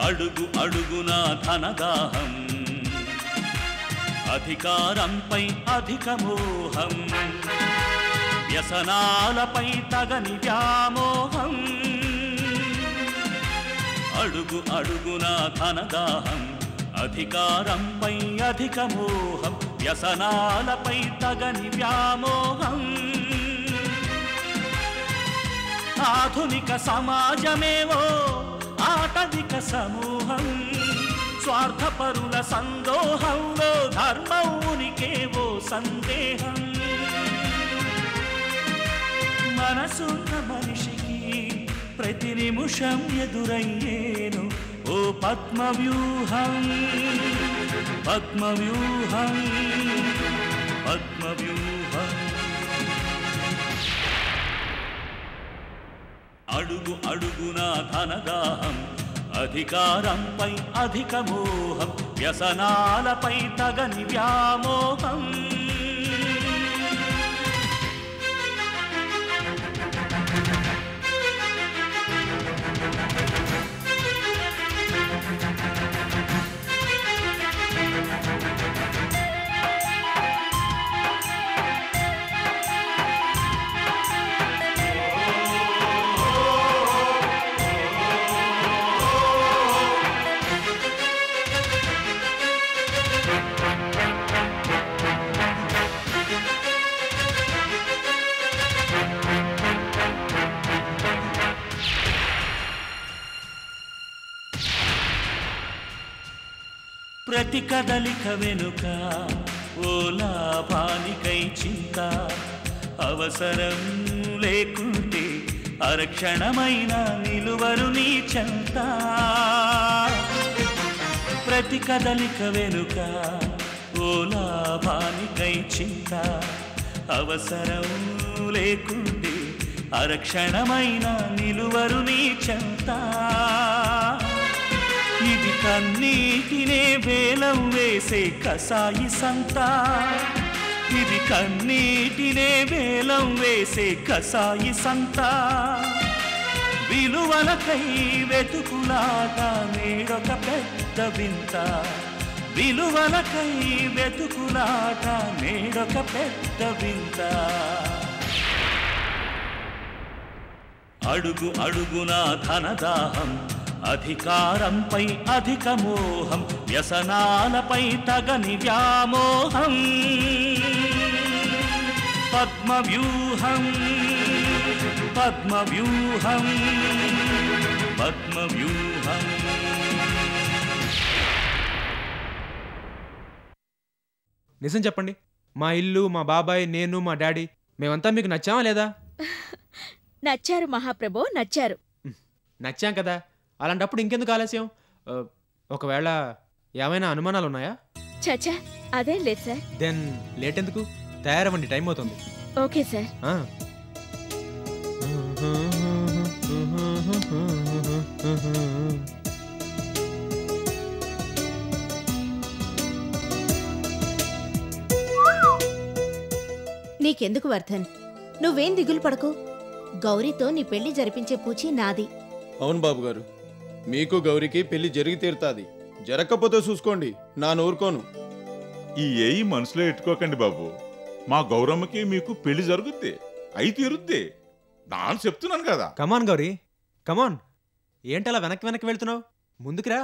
అడుగు అడుగున ధనదాహం అధికారంపై అధిక మోహం వ్యసనాలపై తగని వ్యామోహం అడుగు అడుగున ధనదాహం అధికారంపై అధిక మోహం వ్యసనాలపై తగని వ్యామోహం ఆధునిక సమాజమేవో ఆటవిక సమూహం స్వార్థపరుల సందోహంలో ధర్మం ఉనికేవో సందేహం మనసున్న మనిషికి ప్రతి నిమిషం ఎదురయ్యేను ఓ పద్మవ్యూహం పద్మవ్యూహం పద్మవ్యూహం అడుగు అడుగున ధనదాహం అధికారంపై అధిక మోహం వ్యసనాలపై తగని వ్యామోహం ప్రతి కదలిక వెనుక ఓ లాభానికై చింత అవసరం లేకుంటే అరక్షణమైన నిలువరు నీ చెంత ప్రతి కదలిక వెనుక ఓ లాభానికై చింత అవసరం లేకుంటే అరక్షణమైన నిలువరు నీ చెంత ఇది కన్నీటినే వేలం వేసే కసాయి సంత ఇది కన్నీటినే వేలం వేసే కసాయి సంత విలువలకై వెతుకులాట నేడొక పెద్ద వింత విలువలకై వెతుకులాట నేడొక పెద్ద వింత అడుగు అడుగున ధనదాహం అధికారంపై అధిక మోహం వ్యసనాలపై తగని వ్యామోహం పద్మవ్యూహం పద్మవ్యూహం పద్మవ్యూహం నిజం చెప్పండి, మా ఇల్లు, మా బాబాయ్, నేను, మా డాడీ మేమంతా మీకు నచ్చామా లేదా? నచ్చారు మహాప్రభో, నచ్చారు. నచ్చాం కదా, అలాంటప్పుడు ఇంకెందుకు ఆలస్యం? ఒకవేళ ఏమైనా అనుమానాలు ఉన్నాయా? చచ్చా, అదేం లేదు సార్. దెన్ లేట్ ఎందుకు? తయారవ్వండి, టైం అవుతుంది. Okay sir. నీకెందుకు వర్ధన్, నువ్వేం దిగులు పడకు. గౌరీతో నీ పెళ్లి జరిపించే పూచి నాది. అవును బాబు గారు, మీకు గౌరీకి పెళ్లి జరిగి తీరుతాది. జరగకపోతే చూసుకోండి, నా నూరుకోను. ఈ ఏయి మనసులో ఎట్టుకోకండి బాబు. మా గౌరమ్మకి మీకు పెళ్లి జరుగుద్ది, అయి తీరుద్ది. నాన్న చెప్తున్నాను కదా. కమాన్ గౌరీ, కమాన్. ఏంటలా వెనక్కి వెనక్కి వెళ్తున్నావు? ముందుకురా.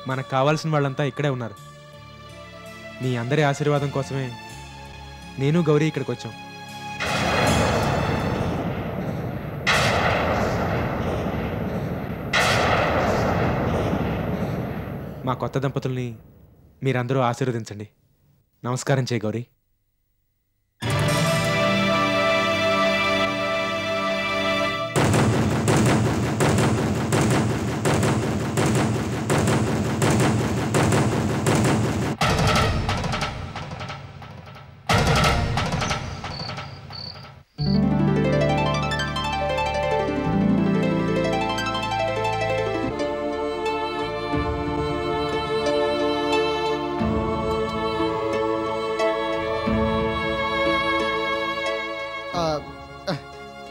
మనకు కావాల్సిన వాళ్ళంతా ఇక్కడే ఉన్నారు. మీ అందరి ఆశీర్వాదం కోసమే నేను గౌరీ ఇక్కడికి వచ్చాం. మా కొత్త దంపతుల్ని మీరందరూ ఆశీర్వదించండి. నమస్కారం చేయ గౌరీ.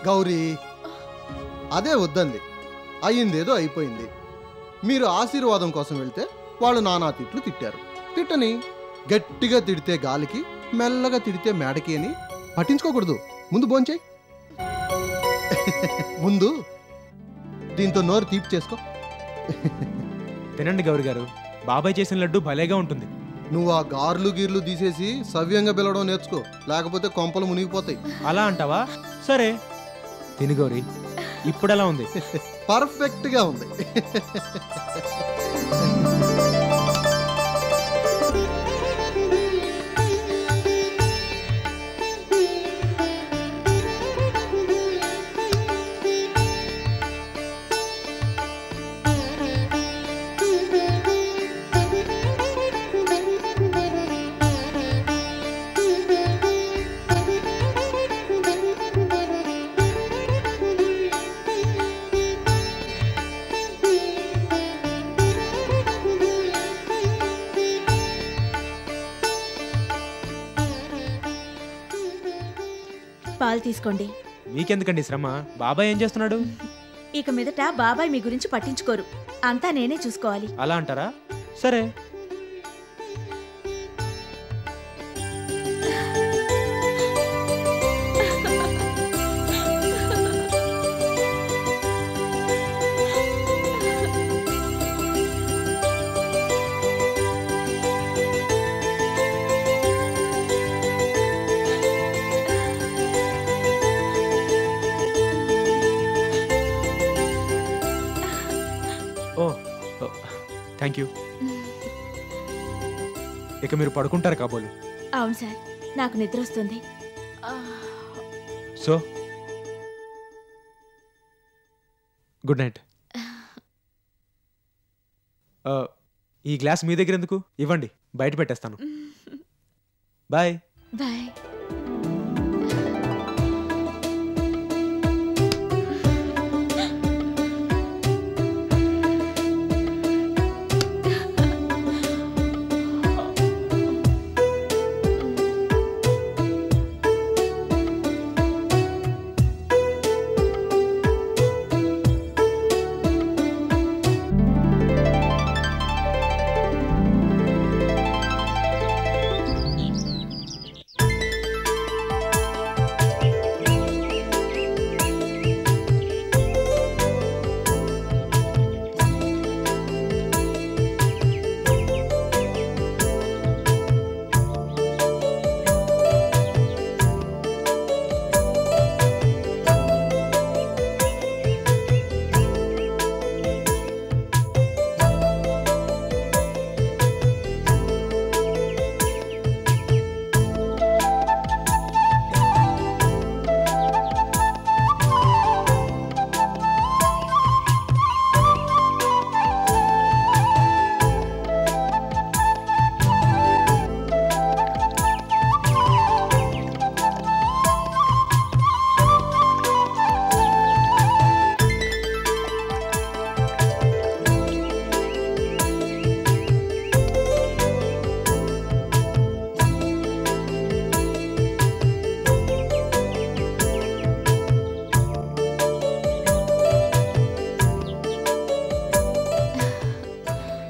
గౌరీ, అదే వద్దంది. అయ్యిందేదో అయిపోయింది. మీరు ఆశీర్వాదం కోసం వెళ్తే వాళ్ళు నానా తిట్లు తిట్టారు. తిట్టని. గట్టిగా తిడితే గాలికి, మెల్లగా తిడితే మేడకి అని పట్టించుకోకూడదు. ముందు భోంచేయి. ముందు దీంతో నోరు తీపి చేసుకో. తినండి గౌరీ గారు, బాబాయ్ చేసిన లడ్డు భలేగా ఉంటుంది. నువ్వు ఆ గార్లు గీర్లు తీసేసి సవ్యంగా పిలవడం నేర్చుకో, లేకపోతే కొంపలు మునిగిపోతాయి. అలా అంటావా? సరే తిని గౌరీ. ఇప్పుడు ఎలా ఉంది? పర్ఫెక్ట్ గా ఉంది. పాలు తీసుకోండి. మీకెందుకండి శ్రమ? బాబాయ్ ఏం చేస్తున్నాడు? ఇక మీదట బాబాయ్ మీ గురించి పట్టించుకోరు. అంతా నేనే చూసుకోవాలి. అలా అంటారా? సరే. Thank you. ఇక మీరు పడుకుంటారు కాబోలు. అవును సార్, నాకు నిద్ర వస్తుంది. So good night. ఈ గ్లాస్ మీ దగ్గర ఎందుకు? ఇవ్వండి, బయట పెట్టేస్తాను. Bye bye.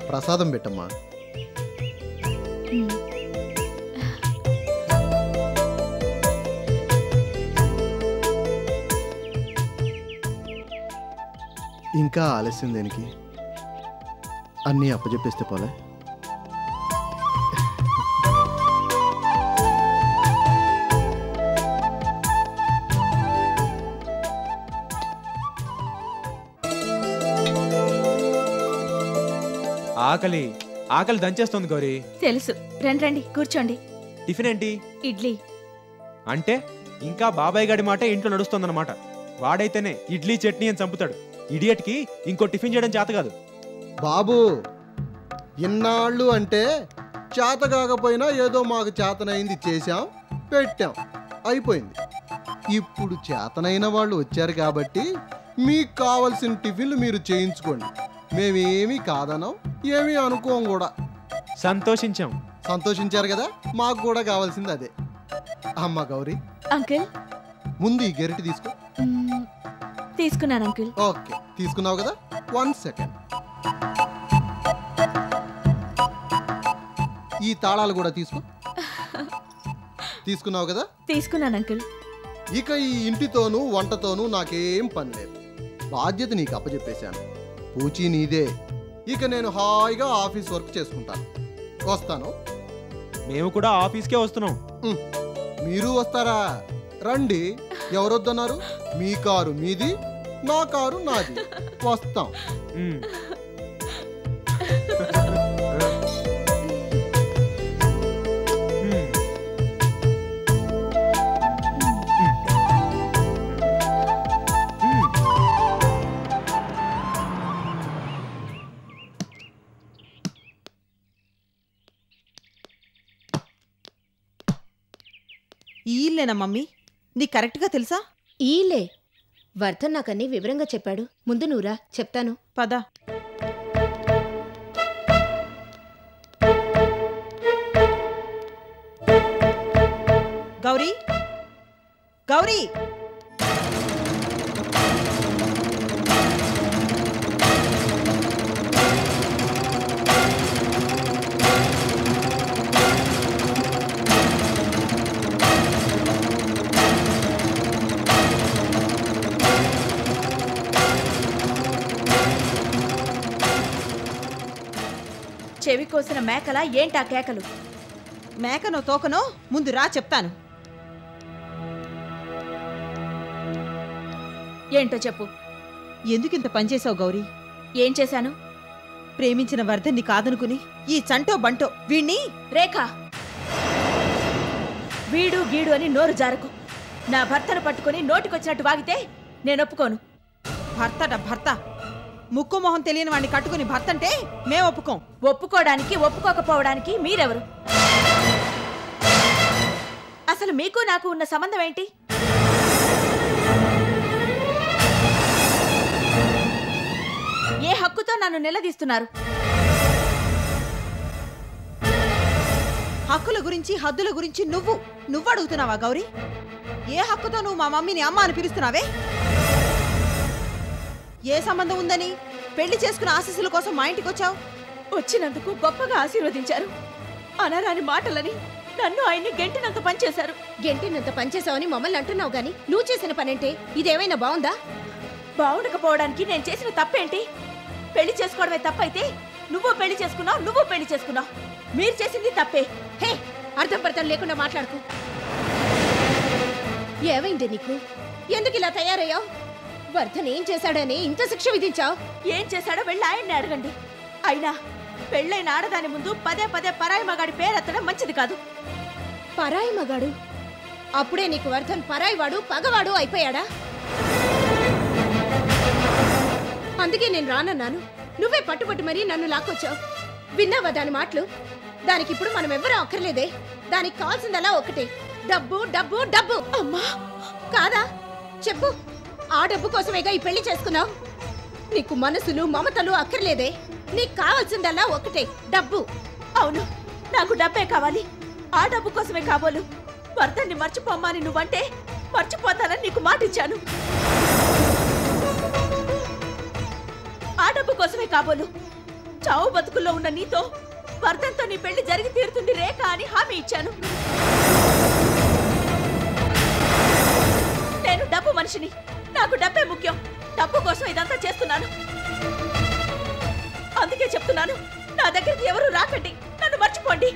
ప్రసాదం పెట్టమ్మా. ఇంకా ఆలస్యం దేనికి? అన్నీ అప్పచెప్పేస్తే పోలే. ఆకలి ఆకలి దంచేస్తుంది గౌరీ. తెలుసు, రండి రండి కూర్చోండి. టిఫిన్ ఏంటి? ఇడ్లీ. అంటే ఇంకా బాబాయ్ గారి మాట ఇంట్లో నడుస్తుందన్నమాట. వాడైతేనే ఇడ్లీ చట్నీ అని చంపుతాడు. ఇడియట్కి ఇంకో టిఫిన్ చేయడం చేత కాదు. బాబు, ఇన్నాళ్ళు అంటే చేత కాకపోయినా ఏదో మాకు చేతనైంది చేశాం, పెట్టాం, అయిపోయింది. ఇప్పుడు చేతనైన వాళ్ళు వచ్చారు కాబట్టి మీకు కావలసిన టిఫిన్లు మీరు చేయించుకోండి. మేమేమీ కాదనం, ఏమీ అనుకోం కూడా. సంతోషించాం. సంతోషించారు కదా, మాకు కూడా కావాల్సింది అదే. అమ్మ గౌరీ, అంకుల్. ముందు ఈ గెరిటి తీసుకో. తీసుకున్నాను అంకుల్. ఓకే, తీసుకున్నావు కదా. 1 సెకండ్. ఈ తాళాలు కూడా తీసుకో. తీసుకున్నావు కదా. తీసుకున్నాను అంకుల్. ఇక ఈ ఇంటితోనూ వంటతోనూ నాకేం పని లేదు. బాధ్యత నీకు అప్పచెప్పేశాను. పూచీ నీదే. ఇక నేను హాయిగా ఆఫీస్ వర్క్ చేసుకుంటాను. వస్తాను. మేము కూడా ఆఫీస్కే వస్తున్నాం. మీరు వస్తారా? రండి. ఎవరొద్దన్నారు? మీ కారు మీది, నా కారు నాది. వస్తాం. ఈ ఇల్లేనా మమ్మీ? నీకు కరెక్ట్గా తెలుసా? ఈలే. వర్ధన్ నాకన్నీ వివరంగా చెప్పాడు. ముందు నువ్వురా, చెప్తాను. పద. గౌరీ, గౌరీ, చెవి కోసిన మేకలా ఏంటా కేకలు? మేకనో తోకనో ముందు రా చెప్తాను. ఏంటో చెప్పు. ఎందుకింత పనిచేసావు గౌరీ? ఏం చేశాను? ప్రేమించిన వర్ధన్ని కాదనుకుని ఈ చంటో బంటో వీణ్ణి. రేఖ, వీడు గీడు అని నోరు జారకు. నా భర్తను పట్టుకుని నోటికొచ్చినట్టు వాగితే నేను ఒప్పుకోను. భర్తట భర్త. ముక్కు మొహం తెలియని వాడిని కట్టుకుని భర్త అంటే మేము ఒప్పుకోం. ఒప్పుకోవడానికి ఒప్పుకోకపోవడానికి మీరెవరు? అసలు మీకు నాకు ఉన్న సంబంధం ఏంటి? ఏ హక్కుతో నన్ను నిలదీస్తున్నారు? హక్కుల గురించి హద్దుల గురించి నువ్వు అడుగుతున్నావా గౌరీ? ఏ హక్కుతో నువ్వు మా మమ్మీని అమ్మ అని పిలుస్తున్నావే? ఏ సంబంధం ఉందని పెళ్లి చేసుకున్న ఆశీస్సుల కోసం మా ఇంటికి వచ్చావు? వచ్చినందుకు గొప్పగా ఆశీర్వదించారు. అనరాని మాటలని నన్ను ఆయన్ని గెంటినంత పనిచేశారు. గెంటినంత పనిచేసావని మమ్మల్ని అంటున్నావు గాని నువ్వు చేసిన పనేంటే? ఇదేమైనా బాగుందా? బాగుండకపోవడానికి నేను చేసిన తప్పేంటి? పెళ్లి చేసుకోవడమే తప్పైతే నువ్వు పెళ్లి చేసుకున్నావు. మీరు చేసింది తప్పే. హే, అర్థం పర్థం లేకుండా మాట్లాడుకు. ఏమైంది నీకు? ఎందుకు ఇలా తయారయ్యావు? వర్ధన్ ఏం చేశాడని ఇంత శిక్ష విధించావు? ఏం చేశాడో వెళ్ళి ఆయన్ని అడగండి. అయినా పెళ్ళైన ఆడదాని ముందు పదే పదే పరాయి మగాడి పేరెత్తడం మంచిది కాదు. పరాయి మగాడు? అప్పుడే నీకు వర్ధన్ పరాయివాడు పగవాడు అయిపోయాడా? అందుకే నేను రానన్నాను. నువ్వే పట్టుబట్టు మరీ నన్ను లాక్కొచ్చావు. విన్నావా దాని మాటలు? దానికిప్పుడు మనం ఎవ్వరూ అక్కర్లేదే. దానికి కావాల్సిందలా ఒకటే, డబ్బు డబ్బు డబ్బు. అమ్మా, కాదా? చెప్పు. ఆ డబ్బు కోసమేగా ఈ పెళ్లి చేసుకున్నావు. నీకు మనసులు మమతలు అక్కర్లేదే. నీకు కావాల్సిందల్లా ఒకటే, డబ్బు. అవును, నాకు డబ్బే కావాలి. ఆ డబ్బు కోసమే కాబోలు భర్తని మర్చిపోమ్మని నువ్వంటే మర్చిపోతానని నీకు మాటిచ్చాను. ఆ డబ్బు కోసమే కాబోలు చావు బతుకుల్లో ఉన్న నీతో భర్తతో నీ పెళ్లి జరిగి తీరుతుంది రేఖ అని హామీ ఇచ్చాను. నేను డబ్బు మనిషిని. నాకు డబ్బే ముఖ్యం. డబ్బు కోసం ఇదంతా చేస్తున్నాను. అందుకే చెప్తున్నాను, నా దగ్గరికి ఎవరు రాకండి, నన్ను మర్చిపోండి.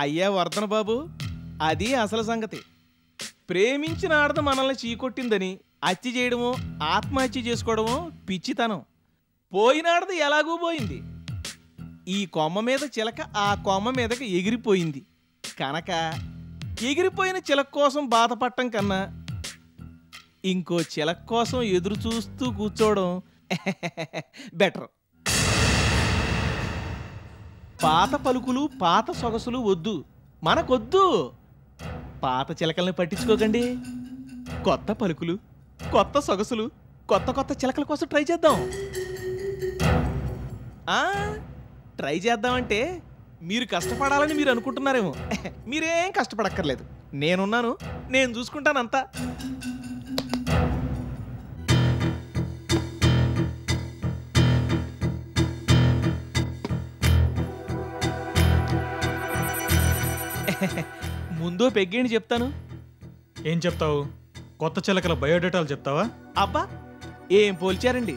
అయ్యా వర్ధన బాబు, అది అసలు సంగతి. ప్రేమించిన ఆడద మనల్ని చీకొట్టిందని హత్య చేయడమో ఆత్మహత్య చేసుకోవడమో పిచ్చితనం. పోయినాడది ఎలాగూ పోయింది. ఈ కొమ్మ మీద చిలక ఆ కొమ్మ మీదకి ఎగిరిపోయింది కనుక ఎగిరిపోయిన చిలక కోసం బాధపడటం కన్నా ఇంకో చిలక కోసం ఎదురు చూస్తూ కూర్చోవడం బెటర్. పాత పలుకులు పాత సొగసులు వద్దు, మనకొద్దు. పాత చిలకల్ని పట్టించుకోకండి. కొత్త పలుకులు, కొత్త సొగసులు, కొత్త కొత్త చిలకల కోసం ట్రై చేద్దాం. ట్రై చేద్దామంటే మీరు కష్టపడాలని మీరు అనుకుంటున్నారేమో. మీరేం కష్టపడక్కర్లేదు, నేనున్నాను, నేను చూసుకుంటానంతా. ముందో పెగ్గేంటి చెప్తాను. ఏం చెప్తావు? కొత్త చిలకల బయోడేటాలు చెప్తావా? అబ్బా, ఏం పోల్చారండి,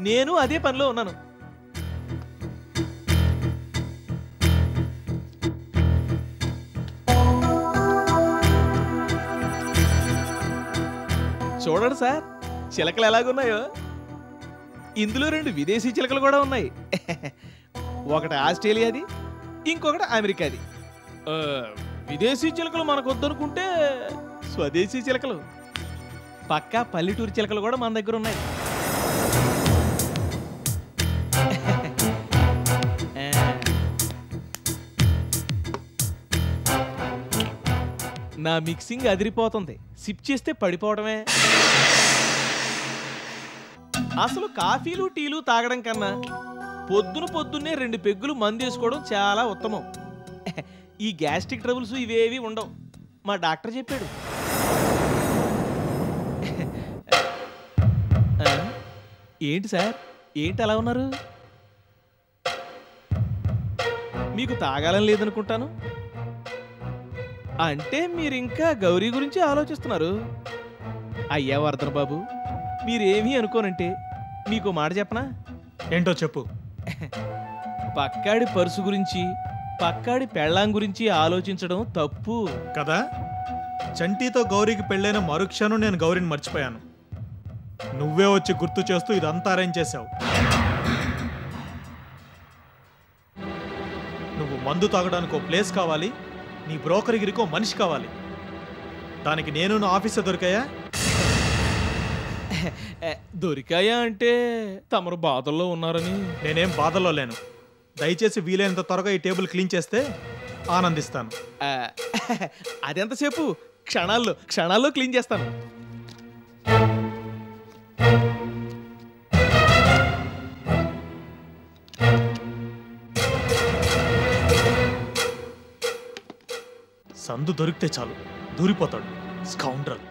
నేను అదే పనిలో ఉన్నాను. చూడండి సార్, చిలకలు ఎలాగున్నాయో. ఇందులో 2 విదేశీ చిలకలు కూడా ఉన్నాయి. ఒకటి ఆస్ట్రేలియాది, ఇంకొకటి అమెరికాది. విదేశీ చిలకలు మనకు వద్దనుకుంటే స్వదేశీ చిలకలు, పక్కా పల్లెటూరు చిలకలు కూడా మన దగ్గర ఉన్నాయి. నా మిక్సింగ్ అదిరిపోతుంది, సిప్ చేస్తే పడిపోవడమే. అసలు కాఫీలు టీలు తాగడం కన్నా పొద్దున్నే 2 పెగ్గులు మందేసుకోవడం చాలా ఉత్తమం. ఈ గ్యాస్ట్రిక్ ట్రబుల్స్ ఇవేవి ఉండవు, మా డాక్టర్ చెప్పాడు. ఏంటి సార్, ఏంటి అలా ఉన్నారు? మీకు తాగాలని లేదనుకుంటాను. అంటే మీరు ఇంకా గౌరీ గురించి ఆలోచిస్తున్నారు. అయ్యా వర్ధన బాబు, మీరేమీ అనుకోనంటే మీకు మాట చెప్పనా? ఏంటో చెప్పు. పక్కాడి పర్సు గురించి, పక్కాడి పెళ్ళాం గురించి ఆలోచించడం తప్పు కదా. చంటితో గౌరీకి పెళ్ళైన మరుక్షణం నేను గౌరీని మర్చిపోయాను. నువ్వే వచ్చి గుర్తు చేస్తూ ఇదంతా అరేంజ్ చేశావు. నువ్వు మందు తాగడానికి ఓ ప్లేస్ కావాలి, నీ బ్రోకర్గిరికి ఓ మనిషి కావాలి. దానికి నేను నా ఆఫీసే దొరికాయా? దొరికాయా అంటే తమరు బాధల్లో ఉన్నారని. నేనేం బాధల్లో లేను. దయచేసి వీలైనంత త్వరగా ఈ టేబుల్ క్లీన్ చేస్తే ఆనందిస్తాను. అదెంతసేపు? క్షణాల్లో క్లీన్ చేస్తాను. సందు దొరికితే చాలు దూరిపోతాడు స్కౌండ్రల్.